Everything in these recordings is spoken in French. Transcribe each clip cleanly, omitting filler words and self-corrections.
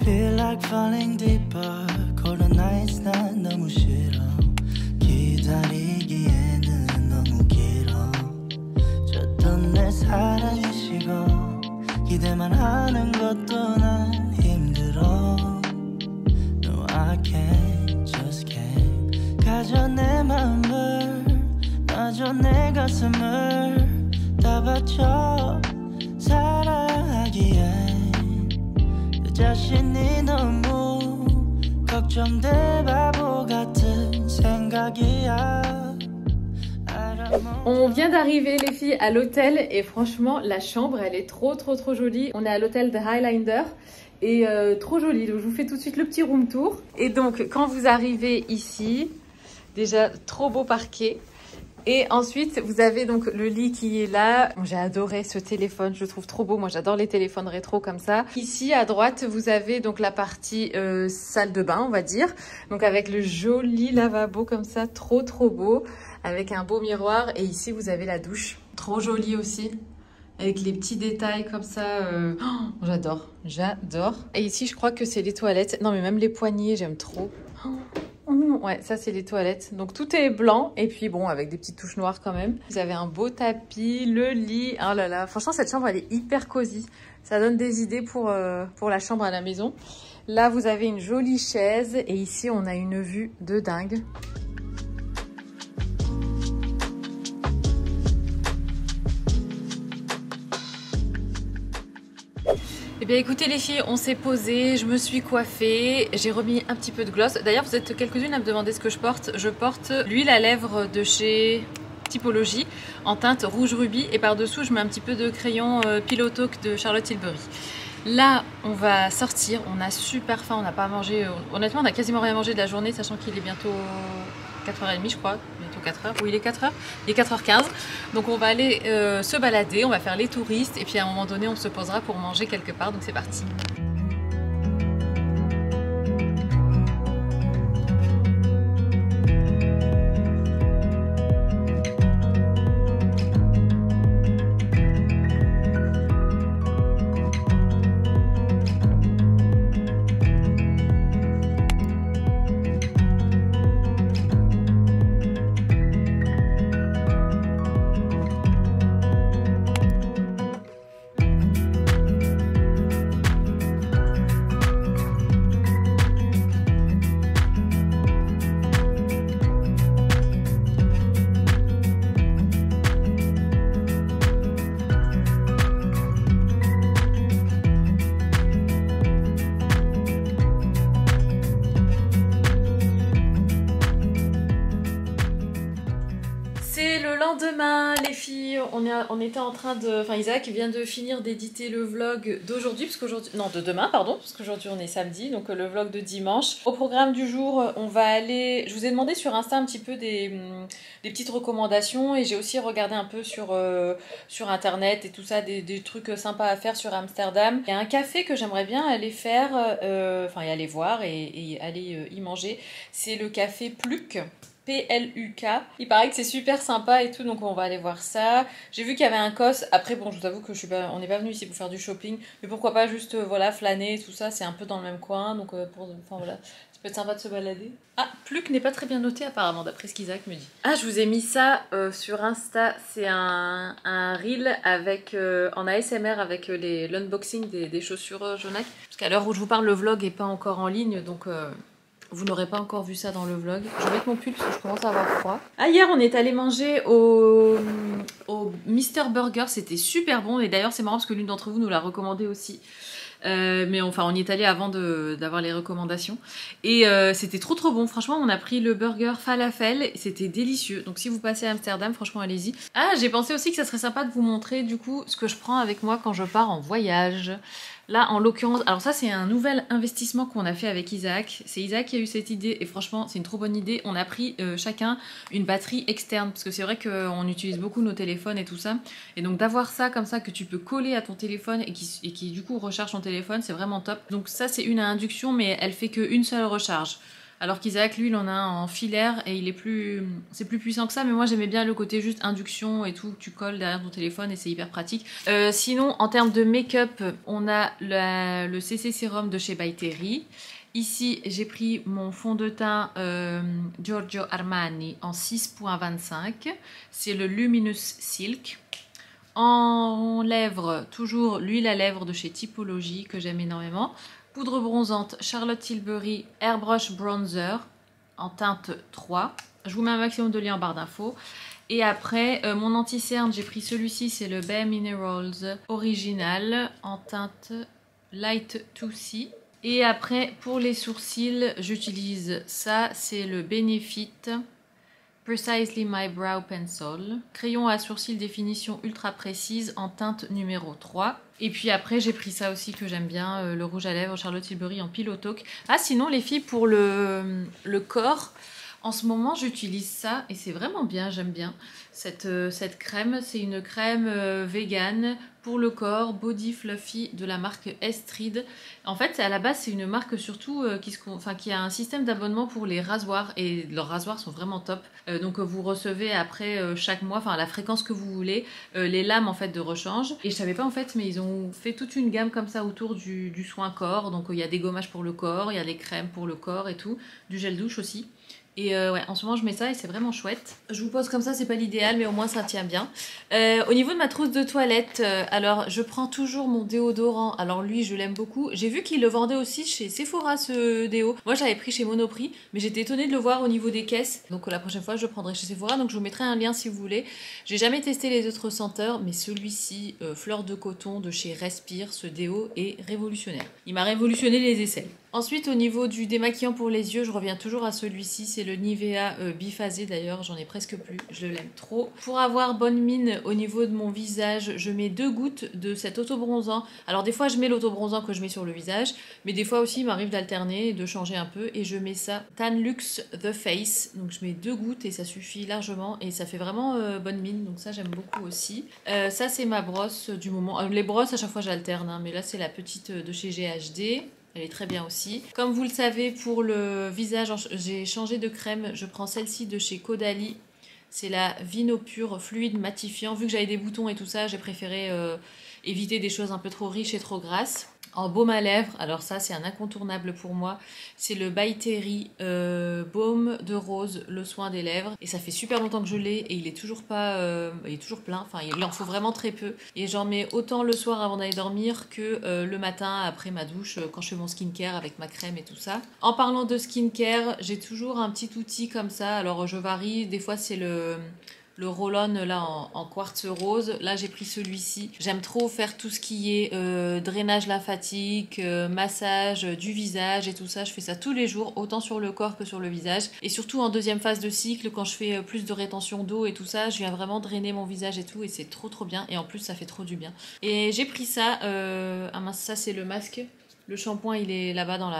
Feel like falling deeper. Cold nights 난 너무 싫어. 기다리기에는 너무 길어. 줬던 내 사랑이 식어. 기대만 하는 것도 난 힘들어. No I can't, just can't. 가져 내 마음을 놔줘 내 가슴을 다 바쳐 사랑하기에 내 자신이 너무 걱정돼 바보 같은 생각이야. On vient d'arriver les filles à l'hôtel et franchement la chambre elle est trop jolie. On est à l'hôtel de Highlander et trop jolie, donc je vous fais tout de suite le petit room tour. Et donc quand vous arrivez ici, déjà trop beau parquet. Et ensuite, vous avez donc le lit qui est là. J'ai adoré ce téléphone, je le trouve trop beau. Moi, j'adore les téléphones rétro comme ça. Ici, à droite, vous avez donc la partie salle de bain, on va dire. Donc avec le joli lavabo comme ça, trop beau. Avec un beau miroir. Et ici, vous avez la douche. Trop jolie aussi. Avec les petits détails comme ça. Oh, j'adore, j'adore. Et ici, je crois que c'est les toilettes. Non, mais même les poignées, j'aime trop. Ouais, ça c'est les toilettes. Donc tout est blanc et puis bon, avec des petites touches noires quand même. Vous avez un beau tapis, le lit. Oh là là, franchement cette chambre elle est hyper cosy. Ça donne des idées pour la chambre à la maison. Là vous avez une jolie chaise et ici on a une vue de dingue. Eh bien écoutez les filles, on s'est posé, je me suis coiffée, j'ai remis un petit peu de gloss. D'ailleurs vous êtes quelques-unes à me demander ce que je porte. Je porte l'huile à lèvres de chez Typologie en teinte rouge rubis et par-dessous je mets un petit peu de crayon Pillow Talk de Charlotte Tilbury. Là on va sortir, on a super faim, on n'a pas mangé, honnêtement on a quasiment rien mangé de la journée sachant qu'il est bientôt 4h30 je crois. 4h, oui il est 4h, il est 4h15 donc on va aller se balader, on va faire les touristes et puis à un moment donné on se posera pour manger quelque part, donc c'est parti. Lendemain les filles, on était en train de... Enfin Isaac vient de finir d'éditer le vlog d'aujourd'hui, parce qu'aujourd'hui... Non, de demain, pardon, parce qu'aujourd'hui on est samedi, donc le vlog de dimanche. Au programme du jour, on va aller... Je vous ai demandé sur Insta un petit peu des petites recommandations et j'ai aussi regardé un peu sur internet et tout ça, des trucs sympas à faire sur Amsterdam. Il y a un café que j'aimerais bien aller faire, enfin y aller voir et aller y manger. C'est le café Pluk. P-L-U-K. Il paraît que c'est super sympa et tout, donc on va aller voir ça. J'ai vu qu'il y avait un COS. Après, bon, je vous avoue que on n'est pas venu ici pour faire du shopping, mais pourquoi pas juste, voilà, flâner et tout ça. C'est un peu dans le même coin, donc enfin voilà, ça peut être sympa de se balader. Ah, Pluk n'est pas très bien noté apparemment, d'après ce qu'Isaac me dit. Ah, je vous ai mis ça sur Insta. C'est un reel avec, en ASMR avec l'unboxing des chaussures Jonac. Parce qu'à l'heure où je vous parle, le vlog n'est pas encore en ligne, donc... vous n'aurez pas encore vu ça dans le vlog. Je vais mettre mon pull parce que je commence à avoir froid. Ah, hier on est allé manger au Mr Burger. C'était super bon. Et d'ailleurs c'est marrant parce que l'une d'entre vous nous l'a recommandé aussi. Mais enfin on y est allé avant d'avoir les recommandations. Et c'était trop bon. Franchement on a pris le burger falafel. C'était délicieux. Donc si vous passez à Amsterdam, franchement allez-y. Ah, j'ai pensé aussi que ça serait sympa de vous montrer du coup ce que je prends avec moi quand je pars en voyage. Là, en l'occurrence, alors ça c'est un nouvel investissement qu'on a fait avec Isaac. C'est Isaac qui a eu cette idée et franchement c'est une trop bonne idée. On a pris chacun une batterie externe parce que c'est vrai qu'on utilise beaucoup nos téléphones et tout ça. Et donc d'avoir ça comme ça que tu peux coller à ton téléphone et qui du coup recharge ton téléphone, c'est vraiment top. Donc ça c'est une à induction mais elle fait qu'une seule recharge. Alors qu'Isaac, lui, il en a un en filaire et c'est plus puissant que ça, mais moi j'aimais bien le côté juste induction et tout, tu colles derrière ton téléphone et c'est hyper pratique. Sinon, en termes de make-up, on a le CC Sérum de chez By Terry. Ici, j'ai pris mon fond de teint Giorgio Armani en 6.25. C'est le Luminous Silk. En lèvres, toujours l'huile à lèvres de chez Typologie que j'aime énormément. Poudre bronzante Charlotte Tilbury Airbrush Bronzer en teinte 3. Je vous mets un maximum de liens en barre d'infos. Et après, mon anti-cerne, j'ai pris celui-ci, c'est le Bare Minerals Original en teinte Light 2C. Et après, pour les sourcils, j'utilise ça, c'est le Benefit Precisely My Brow Pencil. Crayon à sourcils définition ultra précise en teinte numéro 3. Et puis après, j'ai pris ça aussi que j'aime bien, le rouge à lèvres Charlotte Tilbury en Pillow Talk. Ah, sinon, les filles, pour le corps, en ce moment, j'utilise ça et c'est vraiment bien, j'aime bien. Cette crème, c'est une crème vegan pour le corps, Body Fluffy de la marque Estrid. En fait, à la base, c'est une marque surtout qui a un système d'abonnement pour les rasoirs et leurs rasoirs sont vraiment top. Donc vous recevez après chaque mois, enfin à la fréquence que vous voulez, les lames en fait de rechange. Et je savais pas en fait, mais ils ont fait toute une gamme comme ça autour du soin corps. Donc il y a des gommages pour le corps, il y a des crèmes pour le corps et tout, du gel douche aussi. Et ouais, en ce moment je mets ça et c'est vraiment chouette. Je vous pose comme ça, c'est pas l'idéal, mais au moins ça tient bien. Au niveau de ma trousse de toilette, alors je prends toujours mon déodorant. Alors lui, je l'aime beaucoup. J'ai vu qu'il le vendait aussi chez Sephora ce déo. Moi j'avais pris chez Monoprix, mais j'étais étonnée de le voir au niveau des caisses. Donc la prochaine fois je le prendrai chez Sephora. Donc je vous mettrai un lien si vous voulez. J'ai jamais testé les autres senteurs, mais celui-ci, fleur de coton de chez Respire, ce déo est révolutionnaire. Il m'a révolutionné les aisselles. Ensuite, au niveau du démaquillant pour les yeux, je reviens toujours à celui-ci. C'est le Nivea biphasé d'ailleurs, j'en ai presque plus. Je l'aime trop. Pour avoir bonne mine au niveau de mon visage, je mets 2 gouttes de cet autobronzant. Alors des fois, je mets l'autobronzant que je mets sur le visage, mais des fois aussi, il m'arrive d'alterner, de changer un peu. Et je mets ça Tan Luxe The Face. Donc je mets 2 gouttes et ça suffit largement. Et ça fait vraiment bonne mine, donc ça j'aime beaucoup aussi. Ça, c'est ma brosse du moment. Les brosses, à chaque fois, j'alterne, hein, mais là, c'est la petite de chez GHD. Elle est très bien aussi. Comme vous le savez, pour le visage, j'ai changé de crème. Je prends celle-ci de chez Caudalie. C'est la Vino Pure Fluide Matifiant. Vu que j'avais des boutons et tout ça, j'ai préféré éviter des choses un peu trop riches et trop grasses. En baume à lèvres, alors ça c'est un incontournable pour moi, c'est le By Terry baume de rose, le soin des lèvres. Et ça fait super longtemps que je l'ai et il est toujours pas, il est toujours plein, enfin il en faut vraiment très peu. Et j'en mets autant le soir avant d'aller dormir que le matin après ma douche quand je fais mon skincare avec ma crème et tout ça. En parlant de skincare, j'ai toujours un petit outil comme ça, alors je varie, des fois c'est le roll-on là en quartz rose. Là j'ai pris celui-ci. J'aime trop faire tout ce qui est drainage lymphatique, massage du visage et tout ça. Je fais ça tous les jours, autant sur le corps que sur le visage. Et surtout en deuxième phase de cycle, quand je fais plus de rétention d'eau et tout ça, je viens vraiment drainer mon visage et tout. Et c'est trop bien. Et en plus ça fait trop du bien. Et j'ai pris ça. Ah mince, ça c'est le masque. Le shampoing il est là-bas dans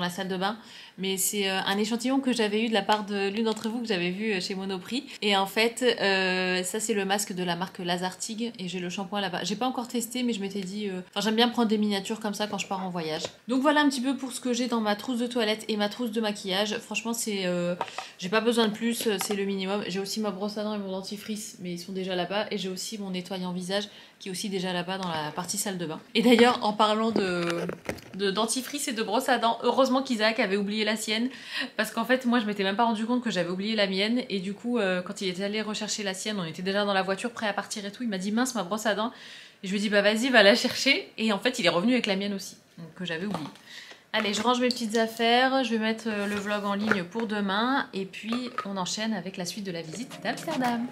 la salle de bain, mais c'est un échantillon que j'avais eu de la part de l'une d'entre vous que j'avais vu chez Monoprix. Et en fait, ça c'est le masque de la marque Lazartigue et j'ai le shampoing là-bas. J'ai pas encore testé, mais je m'étais dit, j'aime bien prendre des miniatures comme ça quand je pars en voyage. Donc voilà un petit peu pour ce que j'ai dans ma trousse de toilette et ma trousse de maquillage. Franchement, c'est, j'ai pas besoin de plus, c'est le minimum. J'ai aussi ma brosse à dents et mon dentifrice, mais ils sont déjà là-bas. Et j'ai aussi mon nettoyant visage qui est aussi déjà là-bas dans la partie salle de bain. Et d'ailleurs, en parlant de dentifrice et de brosse à dents, heureusement qu'Isaac avait oublié la sienne, parce qu'en fait moi je m'étais même pas rendu compte que j'avais oublié la mienne, et du coup quand il était allé rechercher la sienne, on était déjà dans la voiture prêt à partir et tout, il m'a dit mince ma brosse à dents, et je lui ai dit bah vas-y va la chercher, et en fait il est revenu avec la mienne aussi, donc que j'avais oublié. Allez, je range mes petites affaires, je vais mettre le vlog en ligne pour demain, et puis on enchaîne avec la suite de la visite d'Amsterdam.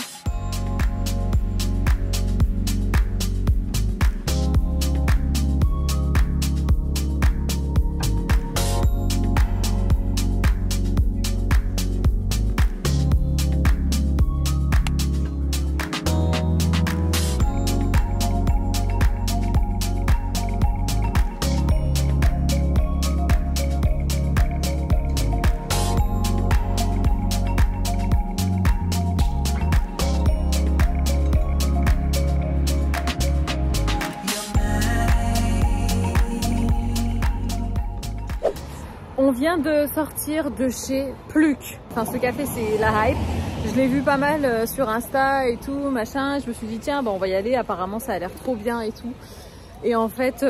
On vient de sortir de chez Pluck. Enfin, ce café, c'est la hype. Je l'ai vu pas mal sur Insta et tout, machin. Je me suis dit, tiens, bah, on va y aller. Apparemment, ça a l'air trop bien et tout. Et en fait,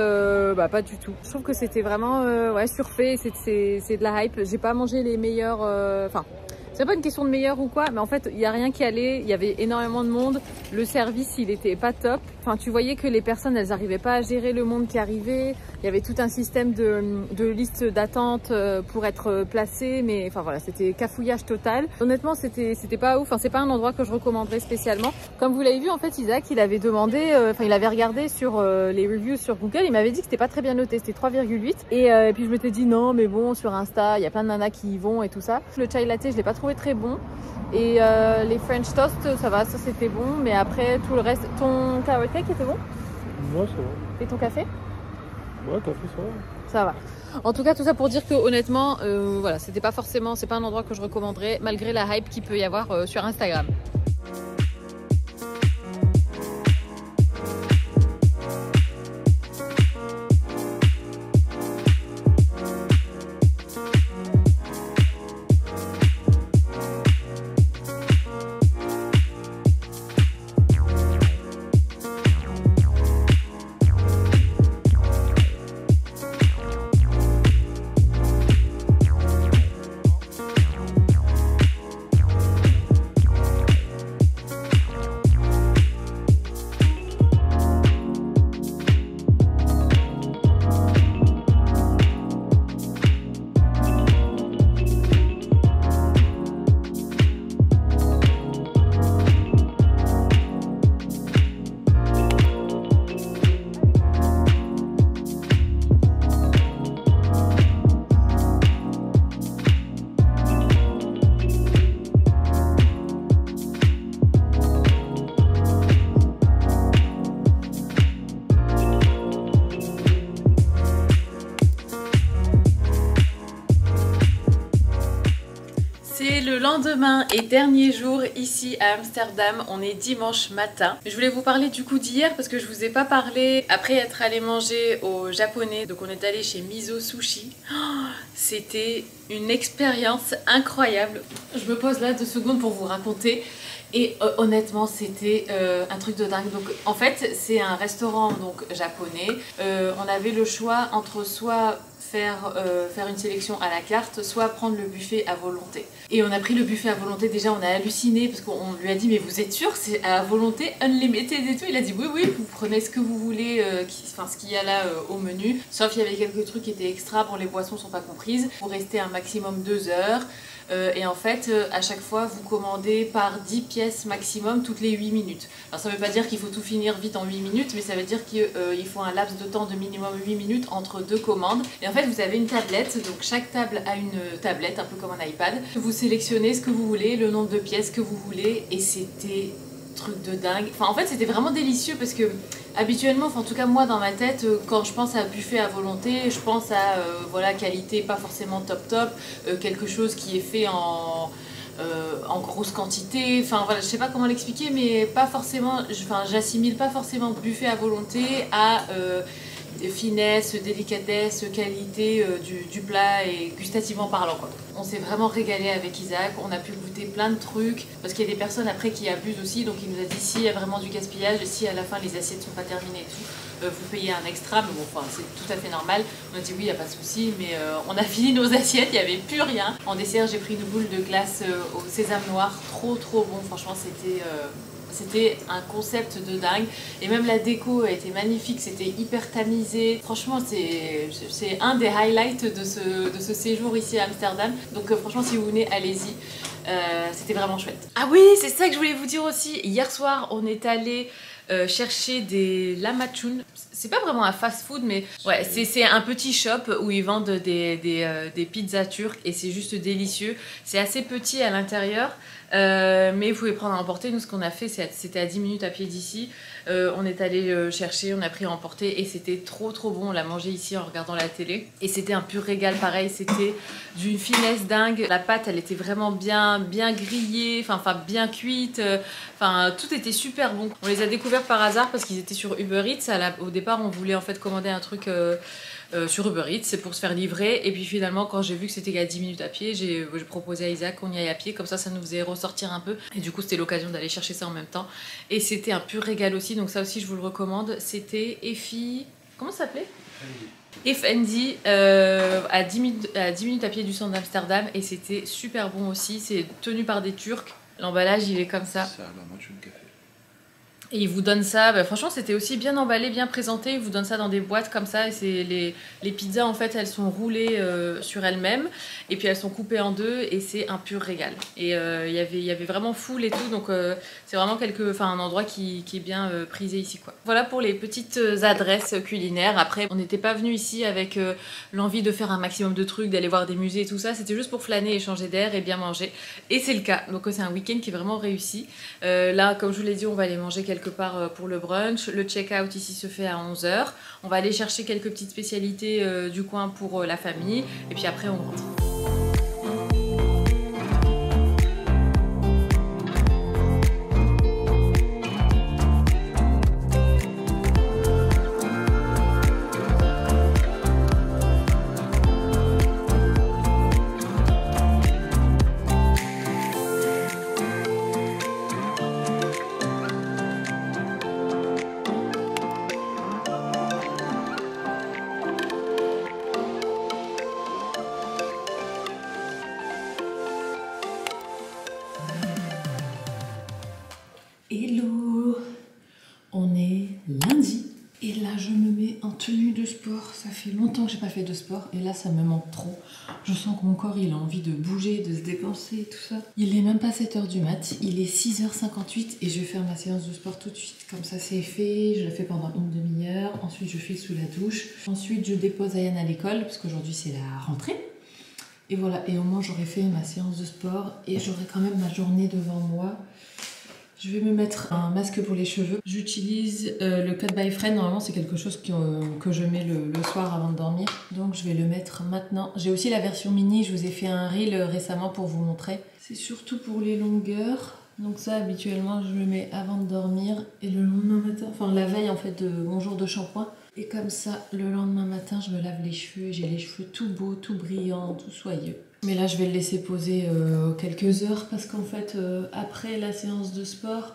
bah, pas du tout. Je trouve que c'était vraiment ouais, surfait. C'est de la hype. J'ai pas mangé les meilleurs... Enfin, c'est pas une question de meilleur ou quoi, mais en fait, il n'y a rien qui allait. Il y avait énormément de monde. Le service, il était pas top. Enfin, tu voyais que les personnes, elles n'arrivaient pas à gérer le monde qui arrivait. Il y avait tout un système de liste d'attente pour être placé. Mais enfin voilà, c'était cafouillage total. Honnêtement, c'était pas ouf. Enfin, c'est pas un endroit que je recommanderais spécialement. Comme vous l'avez vu, en fait, Isaac, il avait demandé, enfin, il avait regardé sur les reviews sur Google. Il m'avait dit que c'était pas très bien noté. C'était 3,8. Et puis je m'étais dit non, mais bon, sur Insta, il y a plein de nanas qui y vont et tout ça. Le chai latte, je l'ai pas trouvé très bon. Et les French toast, ça va, ça c'était bon. Mais après, tout le reste, ton carrot cake était bon? Ouais, ça va. Et ton café? Ouais, café, ça va. Ça va. En tout cas, tout ça pour dire que honnêtement, voilà, c'était pas forcément, c'est pas un endroit que je recommanderais, malgré la hype qu'il peut y avoir sur Instagram. Le lendemain et dernier jour ici à Amsterdam, on est dimanche matin. Je voulais vous parler du coup d'hier parce que je vous ai pas parlé après être allé manger au japonais. Donc on est allé chez Miso Sushi. Oh, c'était une expérience incroyable. Je me pose là 2 secondes pour vous raconter. Et honnêtement, c'était un truc de dingue. Donc en fait, c'est un restaurant donc japonais. On avait le choix entre soit faire une sélection à la carte, soit prendre le buffet à volonté. Et on a pris le buffet à volonté, déjà on a halluciné parce qu'on lui a dit mais vous êtes sûr c'est à volonté unlimited et tout. Il a dit oui oui, vous prenez ce que vous voulez, enfin ce qu'il y a là au menu, sauf il y avait quelques trucs qui étaient extra, bon les boissons sont pas comprises, vous restez un maximum 2 heures. Et en fait, à chaque fois, vous commandez par 10 pièces maximum toutes les 8 minutes. Alors ça ne veut pas dire qu'il faut tout finir vite en 8 minutes, mais ça veut dire qu'il faut un laps de temps de minimum 8 minutes entre 2 commandes. Et en fait, vous avez une tablette, donc chaque table a une tablette, un peu comme un iPad. Vous sélectionnez ce que vous voulez, le nombre de pièces que vous voulez, et c'était truc de dingue. Enfin, en fait, c'était vraiment délicieux parce que habituellement, enfin, en tout cas moi dans ma tête, quand je pense à buffet à volonté, je pense à voilà, qualité pas forcément top top, quelque chose qui est fait en grosse quantité, enfin voilà, je sais pas comment l'expliquer, mais pas forcément, enfin j'assimile pas forcément buffet à volonté à finesse, délicatesse, qualité du plat et gustativement parlant quoi. On s'est vraiment régalé avec Isaac, on a pu goûter plein de trucs parce qu'il y a des personnes après qui abusent aussi, donc il nous a dit si il y a vraiment du gaspillage et si à la fin les assiettes sont pas terminées et tout, vous payez un extra, mais bon enfin c'est tout à fait normal. On a dit oui il n'y a pas de souci, mais on a fini nos assiettes, il n'y avait plus rien. En dessert j'ai pris une boule de glace au sésame noir, trop bon, franchement c'était un concept de dingue et même la déco a été magnifique, c'était hyper tamisé. Franchement, c'est un des highlights de ce séjour ici à Amsterdam. Donc franchement, si vous venez, allez-y. C'était vraiment chouette. Ah oui, c'est ça que je voulais vous dire aussi. Hier soir, on est allé chercher des lamachun. C'est pas vraiment un fast-food, mais ouais, c'est un petit shop où ils vendent des pizzas turques et c'est juste délicieux. C'est assez petit à l'intérieur. Mais vous pouvez prendre à emporter. Nous ce qu'on a fait c'était à 10 minutes à pied d'ici, on est allé chercher, on a pris à emporter et c'était trop bon. On l'a mangé ici en regardant la télé et c'était un pur régal, pareil, c'était d'une finesse dingue. La pâte elle était vraiment bien grillée, enfin bien cuite, enfin tout était super bon. On les a découverts par hasard parce qu'ils étaient sur Uber Eats. Au départ on voulait en fait commander un truc sur Uber Eats, c'est pour se faire livrer. Et puis finalement, quand j'ai vu que c'était à 10 minutes à pied, j'ai proposé à Isaac qu'on y aille à pied, comme ça nous faisait ressortir un peu. Et du coup, c'était l'occasion d'aller chercher ça en même temps. Et c'était un pur régal aussi, donc ça aussi, je vous le recommande. C'était Effie... Comment ça s'appelait ? Effendi, à 10 minutes à pied du centre d'Amsterdam, et c'était super bon aussi. C'est tenu par des Turcs. L'emballage, il est comme ça. Ça, bah, moi, je veux le café. Et ils vous donnent ça, bah, franchement c'était aussi bien emballé, bien présenté, ils vous donnent ça dans des boîtes comme ça, et c'est les pizzas en fait elles sont roulées sur elles-mêmes, et puis elles sont coupées en deux, et c'est un pur régal. Et il y avait vraiment full et tout, donc c'est vraiment un endroit qui est bien prisé ici, quoi. Voilà pour les petites adresses culinaires. Après on n'était pas venu ici avec l'envie de faire un maximum de trucs, d'aller voir des musées et tout ça, c'était juste pour flâner et changer d'air et bien manger, et c'est le cas. Donc c'est un week-end qui est vraiment réussi. Là comme je vous l'ai dit, on va aller manger quelque part pour le brunch. Le check-out ici se fait à 11h. On va aller chercher quelques petites spécialités du coin pour la famille, et puis après on rentre. Hello, on est lundi et là je me mets en tenue de sport. Ça fait longtemps que j'ai pas fait de sport et là ça me manque trop. Je sens que mon corps il a envie de bouger, de se dépenser et tout ça. Il est même pas 7h du mat, il est 6h58 et je vais faire ma séance de sport tout de suite. Comme ça c'est fait, je la fais pendant une demi-heure, ensuite je file sous la douche. Ensuite je dépose Ayane à l'école parce qu'aujourd'hui c'est la rentrée. Et voilà, et au moins j'aurai fait ma séance de sport et j'aurai quand même ma journée devant moi. Je vais me mettre un masque pour les cheveux. J'utilise le Cut by Friend. Normalement, c'est quelque chose que je mets le soir avant de dormir. Donc, je vais le mettre maintenant. J'ai aussi la version mini. Je vous ai fait un reel récemment pour vous montrer. C'est surtout pour les longueurs. Donc ça, habituellement, je le mets avant de dormir. Et le lendemain matin, enfin la veille en fait de mon jour de shampoing. Et comme ça, le lendemain matin, je me lave les cheveux. Et j'ai les cheveux tout beaux, tout brillants, tout soyeux. Mais là, je vais le laisser poser quelques heures parce qu'en fait, après la séance de sport,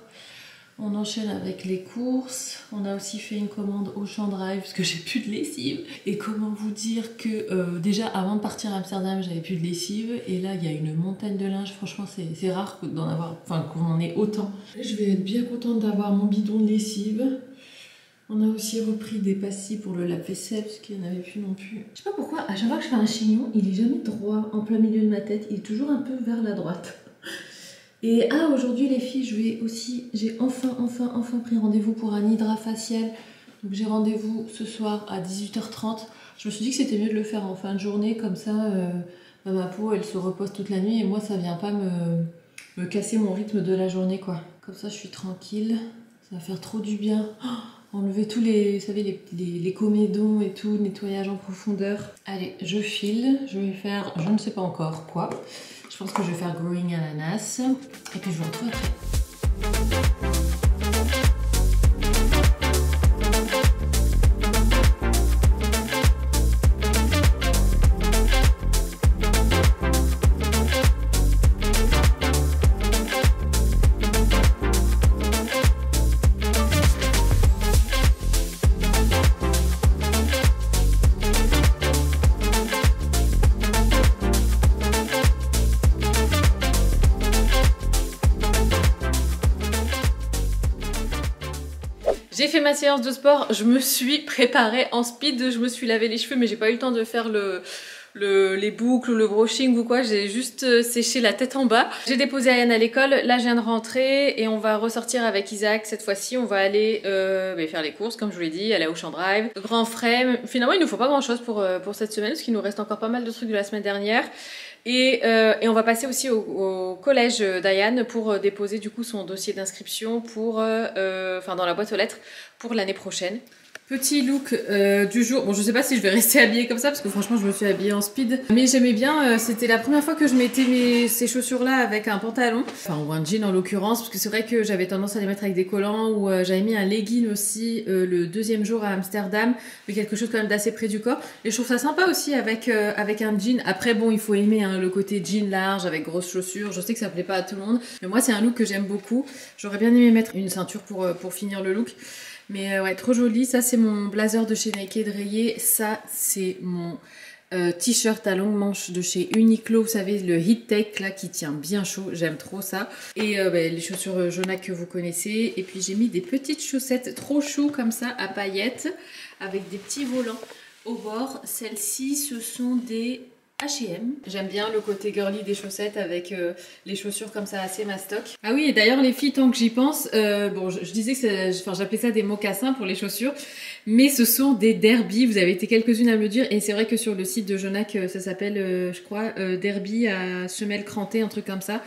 on enchaîne avec les courses. On a aussi fait une commande Auchan Drive parce que j'ai plus de lessive. Et comment vous dire que déjà, avant de partir à Amsterdam, j'avais plus de lessive. Et là, il y a une montagne de linge. Franchement, c'est rare d'en avoir, qu'on en ait autant. Je vais être bien contente d'avoir mon bidon de lessive. On a aussi repris des pastilles pour le lave-vaisselle parce qu'il n'y en avait plus non plus. Je sais pas pourquoi, à chaque fois que je fais un chignon, il est jamais droit en plein milieu de ma tête. Il est toujours un peu vers la droite. Et aujourd'hui les filles, j'ai enfin pris rendez-vous pour un hydrafacial. Donc j'ai rendez-vous ce soir à 18h30. Je me suis dit que c'était mieux de le faire en fin de journée, comme ça ma peau elle se repose toute la nuit et moi ça vient pas me casser mon rythme de la journée quoi. Comme ça je suis tranquille, ça va faire trop du bien. Enlever tous les, vous savez, les comédons et tout, nettoyage en profondeur. Allez, je file, je vais faire, je ne sais pas encore quoi. Je pense que je vais faire growing ananas. Et puis je vous retrouve après. J'ai fait ma séance de sport, je me suis préparée en speed, je me suis lavé les cheveux mais j'ai pas eu le temps de faire les boucles, le brushing ou quoi, j'ai juste séché la tête en bas. J'ai déposé Ayane à l'école, là je viens de rentrer et on va ressortir avec Isaac cette fois-ci, on va aller faire les courses comme je vous l'ai dit, aller au Auchan Drive. Grand frais, finalement il nous faut pas grand chose pour cette semaine parce qu'il nous reste encore pas mal de trucs de la semaine dernière. Et on va passer aussi au collège d'Ayane pour déposer du coup son dossier d'inscription pour, dans la boîte aux lettres pour l'année prochaine. Petit look du jour. Bon, je sais pas si je vais rester habillée comme ça parce que franchement, je me suis habillée en speed. Mais j'aimais bien. C'était la première fois que je mettais ces chaussures-là avec un pantalon. Enfin, ou un jean en l'occurrence. Parce que c'est vrai que j'avais tendance à les mettre avec des collants. Ou j'avais mis un legging aussi le deuxième jour à Amsterdam. Mais quelque chose quand même d'assez près du corps. Et je trouve ça sympa aussi avec un jean. Après, bon, il faut aimer hein, le côté jean large avec grosses chaussures. Je sais que ça plaît pas à tout le monde. Mais moi, c'est un look que j'aime beaucoup. J'aurais bien aimé mettre une ceinture pour finir le look. Mais ouais, trop joli. Ça, c'est mon blazer de chez Naked rayé. Ça, c'est mon t-shirt à longue manche de chez Uniqlo. Vous savez, le Heat Take, là, qui tient bien chaud. J'aime trop ça. Et les chaussures Jonak que vous connaissez. Et puis, j'ai mis des petites chaussettes trop chou comme ça, à paillettes, avec des petits volants au bord. Celles-ci, ce sont des H&M. J'aime bien le côté girly des chaussettes avec les chaussures comme ça assez mastoc. Ah oui, et d'ailleurs les filles, tant que j'y pense, bon, je disais que j'appelais ça des mocassins pour les chaussures, mais ce sont des derby. Vous avez été quelques-unes à me le dire, et c'est vrai que sur le site de Jonak, ça s'appelle, je crois, derby à semelle crantée, un truc comme ça.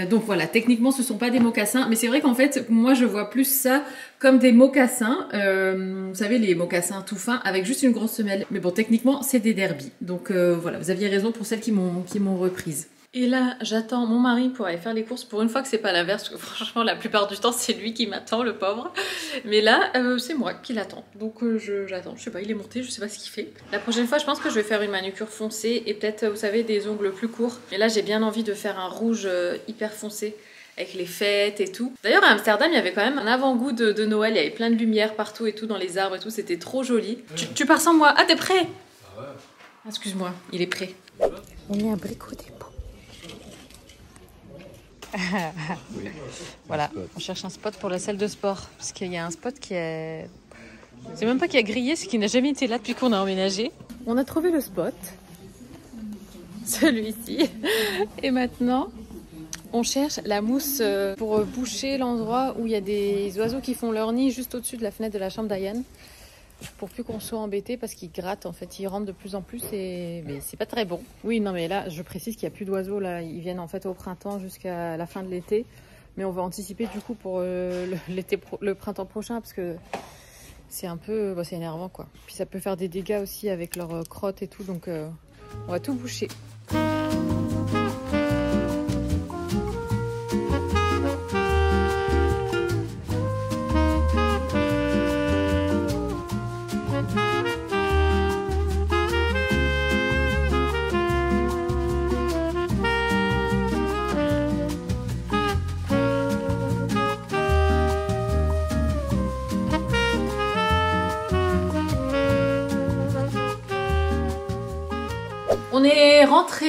Donc voilà, techniquement ce sont pas des mocassins, mais c'est vrai qu'en fait, moi je vois plus ça comme des mocassins, vous savez les mocassins tout fins avec juste une grosse semelle. Mais bon, techniquement c'est des derby. Donc voilà, vous aviez raison pour celles qui m'ont reprise. Et là, j'attends mon mari pour aller faire les courses. Pour une fois que c'est pas l'inverse, parce que franchement, la plupart du temps, c'est lui qui m'attend, le pauvre. Mais là, c'est moi qui l'attends. Donc j'attends. Je sais pas, il est monté, je sais pas ce qu'il fait. La prochaine fois, je pense que je vais faire une manucure foncée et peut-être, vous savez, des ongles plus courts. Mais là, j'ai bien envie de faire un rouge hyper foncé avec les fêtes et tout. D'ailleurs, à Amsterdam, il y avait quand même un avant-goût de Noël. Il y avait plein de lumière partout et tout, dans les arbres et tout. C'était trop joli. Tu pars sans moi? Ah, t'es prêt? Ah ouais. Excuse-moi, il est prêt. On est à Brico Dépôt. Voilà, on cherche un spot pour la salle de sport. Parce qu'il y a un spot qui est... C'est même pas qui a grillé, c'est qui n'a jamais été là depuis qu'on a emménagé. On a trouvé le spot. Celui-ci. Et maintenant, on cherche la mousse pour boucher l'endroit où il y a des oiseaux qui font leur nid juste au-dessus de la fenêtre de la chambre d'Ayane. Pour plus qu'on soit embêté parce qu'ils grattent, en fait, ils rentrent de plus en plus et mais c'est pas très bon. Oui, non mais là, je précise qu'il n'y a plus d'oiseaux là, ils viennent en fait au printemps jusqu'à la fin de l'été. Mais on va anticiper du coup pour le printemps prochain parce que c'est un peu, c'est énervant quoi. Puis ça peut faire des dégâts aussi avec leurs crottes et tout, donc on va tout boucher. On est rentré.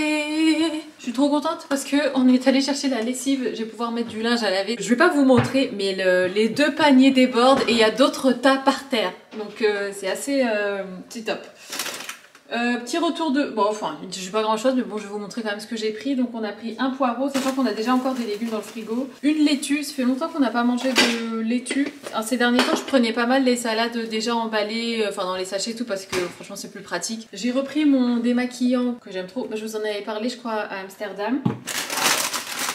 Je suis trop contente parce que on est allé chercher la lessive. Je vais pouvoir mettre du linge à laver. Je vais pas vous montrer, mais les deux paniers débordent et il y a d'autres tas par terre. Donc c'est assez c'est top. Petit retour de... Bon, enfin, je pas grand chose, mais bon, je vais vous montrer quand même ce que j'ai pris. Donc, on a pris un poireau, sachant qu'on a déjà encore des légumes dans le frigo. Une laitue, ça fait longtemps qu'on n'a pas mangé de laitue. Alors, ces derniers temps, je prenais pas mal les salades déjà emballées, enfin, dans les sachets et tout, parce que franchement, c'est plus pratique. J'ai repris mon démaquillant, que j'aime trop. Je vous en avais parlé, je crois, à Amsterdam.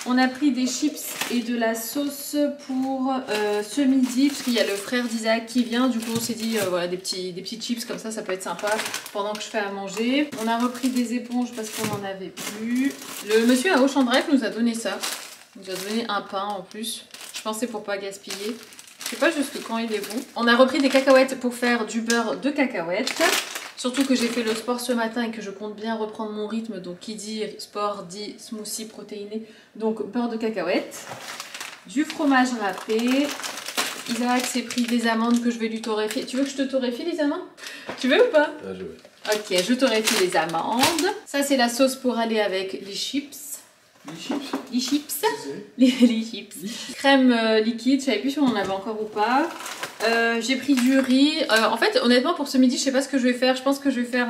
On a pris des chips et de la sauce pour ce midi, parce qu'il y a le frère d'Isaac qui vient. Du coup, on s'est dit, voilà, des petits chips comme ça peut être sympa pendant que je fais à manger. On a repris des éponges parce qu'on n'en avait plus. Le monsieur à Auchan Drive nous a donné ça. Il nous a donné un pain en plus. Je pensais pour pas gaspiller. Je sais pas jusque quand il est bon. On a repris des cacahuètes pour faire du beurre de cacahuètes. Surtout que j'ai fait le sport ce matin et que je compte bien reprendre mon rythme. Donc qui dit sport dit smoothie protéiné. Donc beurre de cacahuète. Du fromage râpé. Isaac s'est pris des amandes que je vais lui torréfier. Tu veux que je te torréfie les amandes? Tu veux ou pas? Ah, je veux. Ok, je torréfie les amandes. Ça c'est la sauce pour aller avec les chips. Les chips. Les chips. Crème liquide, je savais plus si on en avait encore ou pas. J'ai pris du riz. En fait, honnêtement, pour ce midi, je sais pas ce que je vais faire. Je pense que je vais faire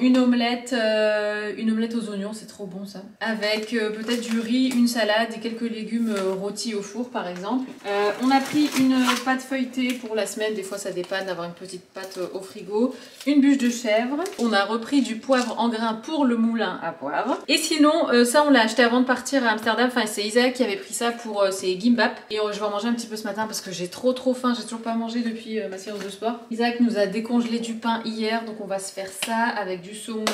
une omelette aux oignons, c'est trop bon ça. Avec peut-être du riz, une salade et quelques légumes rôtis au four par exemple. On a pris une pâte feuilletée pour la semaine. Des fois, ça dépanne d'avoir une petite pâte au frigo. Une bûche de chèvre. On a repris du poivre en grains pour le moulin à poivre. Et sinon, ça on l'a acheté avant de partir à Amsterdam. Enfin, c'est Isaac qui avait pris ça pour ses gimbap. Et je vais en manger un petit peu ce matin parce que j'ai trop faim. faim, j'ai toujours pas mangé depuis ma séance de sport. Isaac nous a décongelé du pain hier, donc on va se faire ça avec du saumon.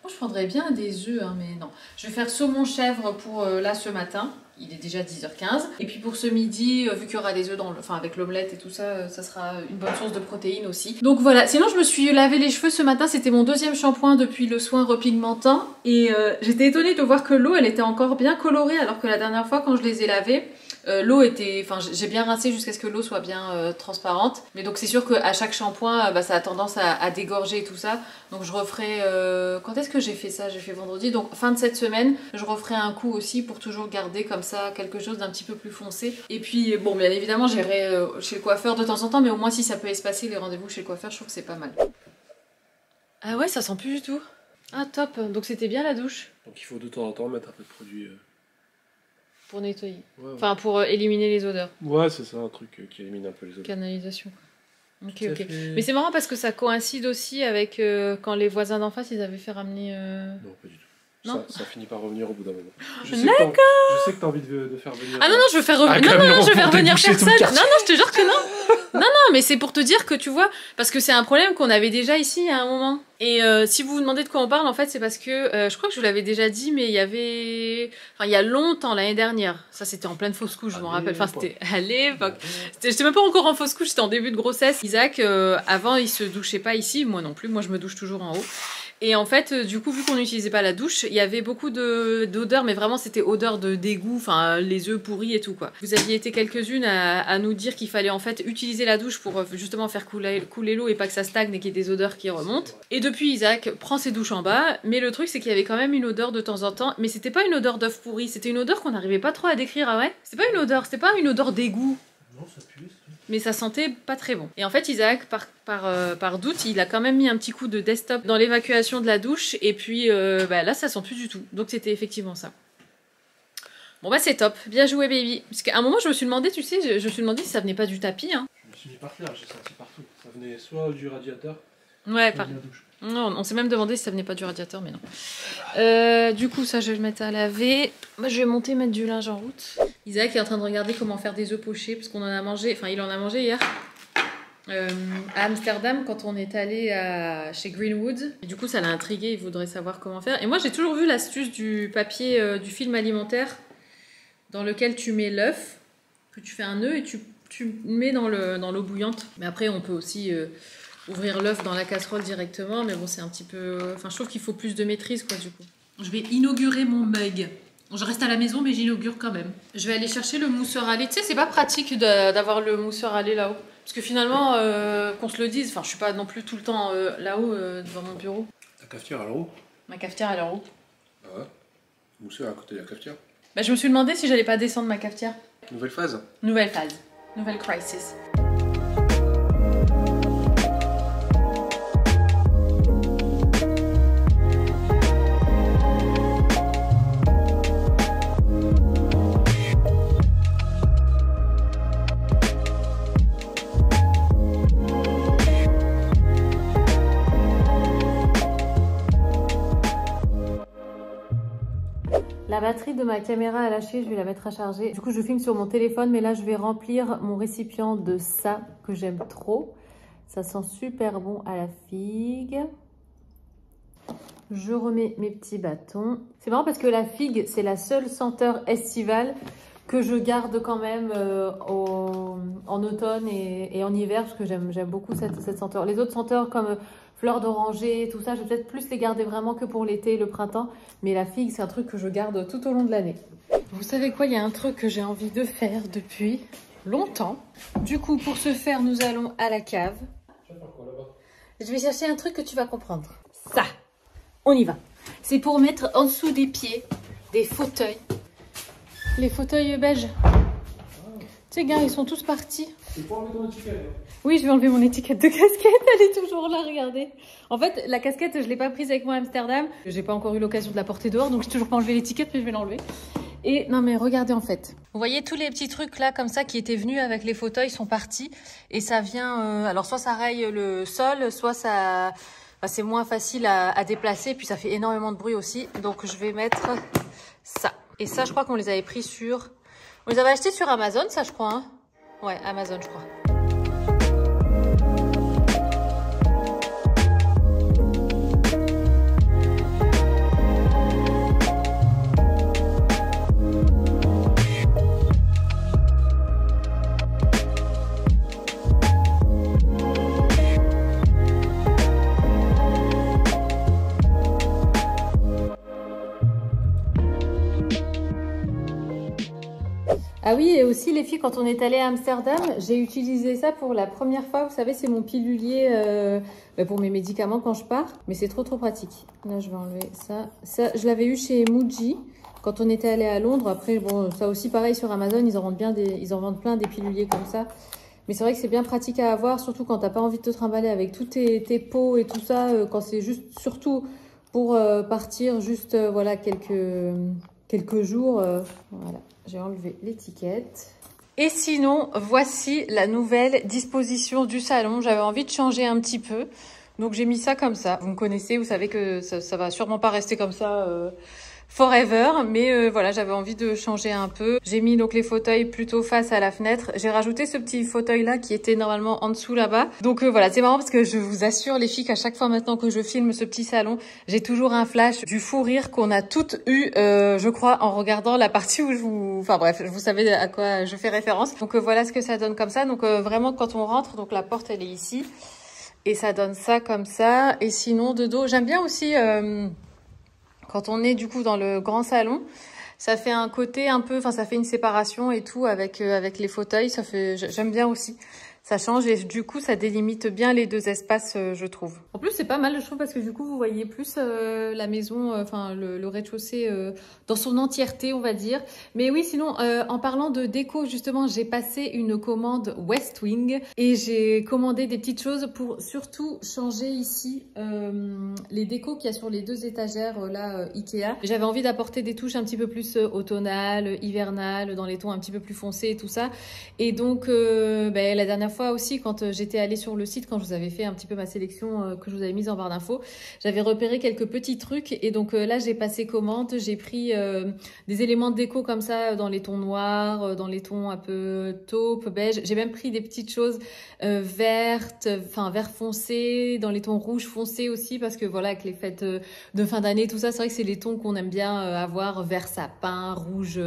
Moi je prendrais bien des œufs, hein, mais non. Je vais faire saumon chèvre pour là ce matin. Il est déjà 10h15. Et puis pour ce midi, vu qu'il y aura des œufs avec l'omelette et tout ça, ça sera une bonne source de protéines aussi. Donc voilà, sinon je me suis lavé les cheveux ce matin, c'était mon deuxième shampoing depuis le soin repigmentant. Et j'étais étonnée de voir que l'eau, elle était encore bien colorée, alors que la dernière fois quand je les ai lavés, l'eau était... Enfin, j'ai bien rincé jusqu'à ce que l'eau soit bien transparente. Mais donc c'est sûr qu'à chaque shampoing, ça a tendance à dégorger et tout ça. Donc je referai... Quand est-ce que j'ai fait ça? J'ai fait vendredi. Donc fin de cette semaine, je referai un coup aussi pour toujours garder comme ça quelque chose d'un petit peu plus foncé. Et puis bon, bien évidemment, j'irai chez le coiffeur de temps en temps. Mais au moins si ça peut espacer les rendez-vous chez le coiffeur, je trouve que c'est pas mal. Ah ouais, ça sent plus du tout. Ah top, donc c'était bien la douche. Donc il faut de temps en temps mettre un peu de produit. Pour nettoyer. Ouais, ouais. Enfin, pour éliminer les odeurs. Ouais, c'est ça, un truc qui élimine un peu les odeurs. Canalisation. Ok, Tout à ok. fait. Mais c'est marrant parce que ça coïncide aussi avec quand les voisins d'en face, ils avaient fait ramener... Non, pas du tout. Non. Ça finit par revenir au bout d'un moment. Je D'accord. sais que t'as envie de faire venir... Ah non, non, je veux faire revenir... Un Non, camion non, je veux pour faire venir déboucher tout personne. le Non, quartier. non, je te jure que non. Non, non, mais c'est pour te dire que tu vois, parce que c'est un problème qu'on avait déjà ici à un moment. Et si vous vous demandez de quoi on parle, en fait, c'est parce que je crois que je vous l'avais déjà dit, mais il y avait... Enfin, il y a longtemps, l'année dernière. Ça, c'était en pleine fausse couche, je m'en rappelle. Enfin, c'était à l'époque. J'étais même pas encore en fausse couche, c'était en début de grossesse. Isaac, avant, il se douchait pas ici. Moi non plus. Moi, je me douche toujours en haut. Et en fait, du coup, vu qu'on n'utilisait pas la douche, il y avait beaucoup d'odeurs, mais vraiment c'était odeur de dégoût, enfin les œufs pourris et tout quoi. Vous aviez été quelques-unes à nous dire qu'il fallait en fait utiliser la douche pour justement faire couler l'eau et pas que ça stagne et qu'il y ait des odeurs qui remontent. Et depuis, Isaac prend ses douches en bas, mais le truc c'est qu'il y avait quand même une odeur de temps en temps, mais c'était pas une odeur d'œuf pourri, c'était une odeur qu'on n'arrivait pas trop à décrire, ah ouais? C'était pas une odeur d'égout. Non, ça pue. Mais ça sentait pas très bon. Et en fait, Isaac, par doute, il a quand même mis un petit coup de desktop dans l'évacuation de la douche. Et puis là, ça sent plus du tout. Donc c'était effectivement ça. Bon bah c'est top. Bien joué, baby. Parce qu'à un moment, je me suis demandé, tu sais, je me suis demandé si ça venait pas du tapis. Hein. Je me suis mis par terre, j'ai senti partout. Ça venait soit du radiateur, Ouais, soit de la douche. Non, on s'est même demandé si ça venait pas du radiateur, mais non. Du coup, ça, je vais le mettre à laver. Moi, je vais monter, mettre du linge en route. Isaac est en train de regarder comment faire des œufs pochés, parce qu'on en a mangé, enfin, il en a mangé hier. À Amsterdam, quand on est allé chez Greenwood. Et du coup, ça l'a intrigué, il voudrait savoir comment faire. Et moi, j'ai toujours vu l'astuce du papier du film alimentaire dans lequel tu mets l'œuf, que tu fais un œuf et tu mets dans l'eau bouillante. Mais après, on peut aussi... ouvrir l'œuf dans la casserole directement, mais bon, c'est un petit peu... Enfin, je trouve qu'il faut plus de maîtrise, quoi, du coup. Je vais inaugurer mon mug. Je reste à la maison, mais j'inaugure quand même. Je vais aller chercher le mousseur à lait. Tu sais, c'est pas pratique d'avoir le mousseur à lait là-haut. Parce que finalement, qu'on se le dise, enfin, je suis pas non plus tout le temps là-haut, devant mon bureau. Ta cafetière à l'eau? Ma cafetière, elle est en haut. Ah ouais. Mousseux à côté de la cafetière. Bah, je me suis demandé si j'allais pas descendre ma cafetière. Nouvelle phase. Nouvelle phase. Nouvelle crisis. La batterie de ma caméra a lâché, je vais la mettre à charger. Du coup, je filme sur mon téléphone, mais là, je vais remplir mon récipient de ça que j'aime trop. Ça sent super bon à la figue. Je remets mes petits bâtons. C'est marrant parce que la figue, c'est la seule senteur estivale que je garde quand même en automne et en hiver, parce que j'aime beaucoup cette senteur. Les autres senteurs comme fleurs d'oranger, tout ça, je vais peut-être plus les garder vraiment que pour l'été et le printemps. Mais la figue, c'est un truc que je garde tout au long de l'année. Vous savez quoi, il y a un truc que j'ai envie de faire depuis longtemps. Du coup, pour ce faire, nous allons à la cave. Je vais chercher un truc que tu vas comprendre. Ça, on y va. C'est pour mettre en dessous des pieds des fauteuils. Les fauteuils beige. Tu sais, gars, ils sont tous partis. C'est pour enlever ton étiquette. Oui, je vais enlever mon étiquette de casquette. Elle est toujours là, regardez. En fait, la casquette, je ne l'ai pas prise avec moi à Amsterdam. J'ai pas encore eu l'occasion de la porter dehors, donc je n'ai toujours pas enlevé l'étiquette, mais je vais l'enlever. Et non, mais regardez en fait. Vous voyez tous les petits trucs là, comme ça, qui étaient venus avec les fauteuils, sont partis. Et ça vient... alors, soit ça raye le sol, soit ça... Enfin, c'est moins facile à déplacer, puis ça fait énormément de bruit aussi. Donc, je vais mettre ça. Et ça, je crois qu'on les avait pris sur... On les avait achetés sur Amazon, ça, je crois. Hein, ouais, Amazon, je crois. Ah oui, et aussi les filles, quand on est allé à Amsterdam, j'ai utilisé ça pour la première fois. Vous savez, c'est mon pilulier pour mes médicaments quand je pars. Mais c'est trop pratique. Là, je vais enlever ça. Ça, je l'avais eu chez Muji quand on était allé à Londres. Après, bon, ça aussi pareil sur Amazon, ils en vendent plein des piluliers comme ça. Mais c'est vrai que c'est bien pratique à avoir, surtout quand t'as pas envie de te trimballer avec tous tes pots et tout ça, quand c'est juste, surtout pour partir juste, voilà, quelques jours. Voilà, j'ai enlevé l'étiquette. Et sinon, voici la nouvelle disposition du salon. J'avais envie de changer un petit peu, donc j'ai mis ça comme ça. Vous me connaissez, vous savez que ça va sûrement pas rester comme ça forever, mais voilà, j'avais envie de changer un peu. J'ai mis donc les fauteuils plutôt face à la fenêtre. J'ai rajouté ce petit fauteuil là qui était normalement en dessous là-bas. Donc voilà, c'est marrant parce que je vous assure les filles qu'à chaque fois maintenant que je filme ce petit salon, j'ai toujours un flash du fou rire qu'on a toutes eu, je crois, en regardant la partie où enfin bref, vous savez à quoi je fais référence. Donc voilà ce que ça donne comme ça. Donc vraiment quand on rentre, donc la porte elle est ici et ça donne ça comme ça. Et sinon de dos, j'aime bien aussi quand on est du coup dans le grand salon, ça fait un côté un peu, enfin ça fait une séparation et tout avec les fauteuils, ça fait, j'aime bien aussi. Ça change et du coup ça délimite bien les deux espaces, je trouve. En plus c'est pas mal je trouve parce que du coup vous voyez plus la maison, enfin le rez-de-chaussée dans son entièreté on va dire. Mais oui sinon en parlant de déco justement j'ai passé une commande West Wing et j'ai commandé des petites choses pour surtout changer ici les décos qu'il y a sur les deux étagères là Ikea. J'avais envie d'apporter des touches un petit peu plus automnales, hivernales, dans les tons un petit peu plus foncés et tout ça. Et donc la dernière fois aussi quand j'étais allée sur le site, quand je vous avais fait un petit peu ma sélection que je vous avais mise en barre d'infos, j'avais repéré quelques petits trucs et donc là j'ai passé commande, j'ai pris des éléments de déco comme ça dans les tons noirs, dans les tons un peu taupe, beige. J'ai même pris des petites choses vertes, enfin vert foncé, dans les tons rouge foncé aussi parce que voilà avec les fêtes de fin d'année tout ça, c'est vrai que c'est les tons qu'on aime bien avoir, vert sapin, rouge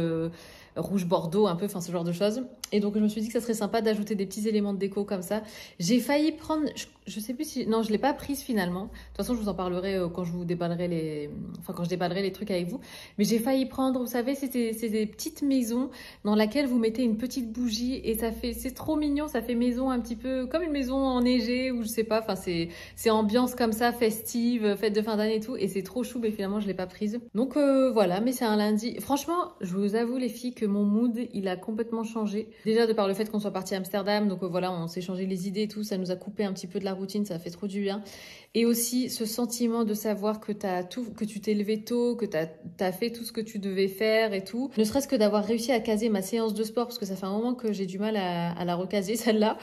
bordeaux un peu, enfin ce genre de choses. Et donc je me suis dit que ça serait sympa d'ajouter des petits éléments de déco comme ça. J'ai failli prendre, je sais plus si, non je l'ai pas prise finalement. De toute façon je vous en parlerai quand je vous déballerai quand je déballerai les trucs avec vous. Mais j'ai failli prendre, vous savez, c'est des petites maisons dans laquelle vous mettez une petite bougie et ça fait, c'est trop mignon, ça fait maison un petit peu comme une maison enneigée ou je sais pas, enfin c'est ambiance comme ça, festive, fête de fin d'année et tout. Et c'est trop chou, mais finalement je l'ai pas prise. Donc voilà, mais c'est un lundi. Franchement, je vous avoue les filles que mon mood il a complètement changé. Déjà de par le fait qu'on soit parti à Amsterdam, donc voilà, on s'est changé les idées et tout, ça nous a coupé un petit peu de la routine, ça fait trop du bien. Et aussi ce sentiment de savoir que que tu t'es levé tôt, que t'as fait tout ce que tu devais faire et tout. Ne serait-ce que d'avoir réussi à caser ma séance de sport, parce que ça fait un moment que j'ai du mal à la recaser celle-là.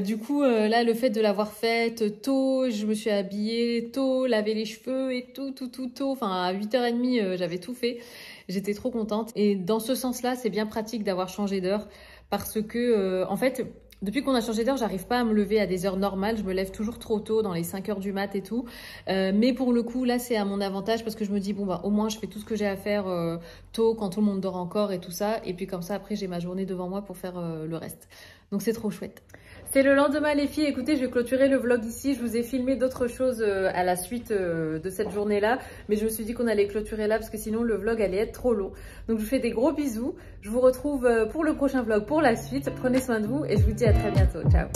Du coup, là, le fait de l'avoir faite tôt, je me suis habillée tôt, lavé les cheveux et tout tôt. Enfin, à 8h30, j'avais tout fait. J'étais trop contente. Et dans ce sens-là, c'est bien pratique d'avoir changé d'heure parce que, en fait, depuis qu'on a changé d'heure, j'arrive pas à me lever à des heures normales. Je me lève toujours trop tôt, dans les 5h du mat et tout. Mais pour le coup, là, c'est à mon avantage parce que je me dis, bon, bah, au moins, je fais tout ce que j'ai à faire tôt quand tout le monde dort encore et tout ça. Et puis comme ça, après, j'ai ma journée devant moi pour faire le reste. Donc, c'est trop chouette. C'est le lendemain les filles, écoutez je vais clôturer le vlog ici, je vous ai filmé d'autres choses à la suite de cette journée là, mais je me suis dit qu'on allait clôturer là parce que sinon le vlog allait être trop long. Donc je vous fais des gros bisous, je vous retrouve pour le prochain vlog pour la suite, prenez soin de vous et je vous dis à très bientôt, ciao.